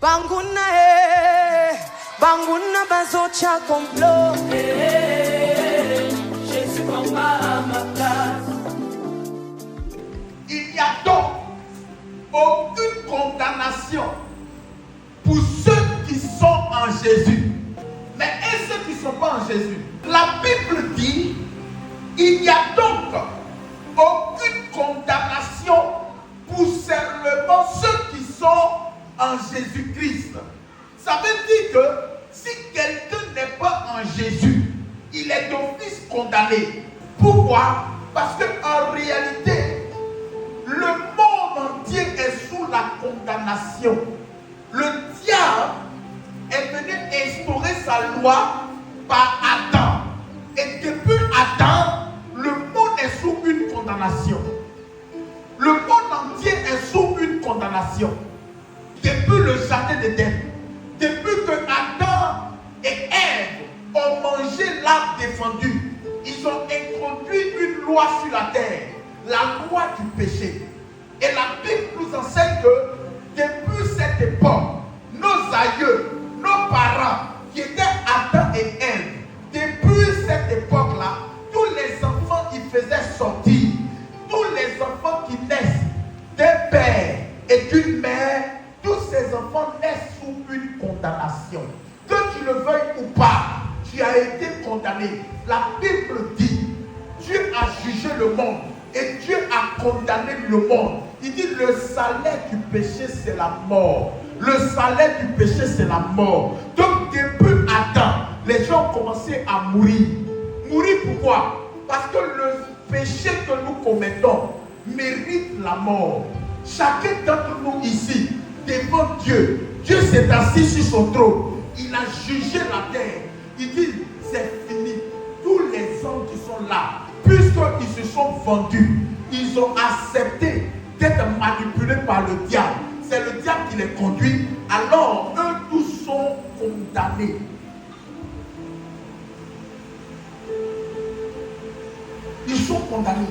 Banguna Banguna bazocha complot. Jésus combat à ma place. Il n'y a donc aucune condamnation pour ceux qui sont en Jésus. Mais et ceux qui ne sont pas en Jésus? La Bible dit, il n'y a donc aucune condamnation pour seulement ceux qui sont en Jésus-Christ. Ça veut dire que si quelqu'un n'est pas en Jésus, il est d'office condamné. Pourquoi? Parce qu'en réalité, le monde entier est sous la condamnation. Le diable est venu instaurer sa loi par Adam. Et depuis Adam, le monde est sous une condamnation. Le monde entier est sous une condamnation. Depuis le jardin d'Éden, depuis que Adam et Ève ont mangé l'arbre défendu, ils ont introduit une loi sur la terre, la loi du péché. Et la Bible nous enseigne que depuis cette époque, nos aïeux, nos parents, qui étaient Adam et Ève, depuis cette époque-là, tous les enfants qui faisaient sortir, tous les enfants qui naissent d'un père et d'une mère, tous ces enfants naissent sous une condamnation. Que tu le veuilles ou pas, tu as été condamné. La Bible dit, Dieu a jugé le monde et Dieu a condamné le monde. Il dit, le salaire du péché, c'est la mort. Le salaire du péché, c'est la mort. Donc, depuis Adam, les gens ont commencé à mourir. Mourir pourquoi? Parce que le péché que nous commettons mérite la mort. Chacun d'entre nous ici, devant Dieu, Dieu s'est assis sur son trône. Il a jugé la terre. Il dit, c'est fini. Tous les hommes qui sont là, puisqu'ils se sont vendus, ils ont accepté d'être manipulés par le diable. C'est le diable qui les conduit. Alors, eux tous sont condamnés. Ils sont condamnés.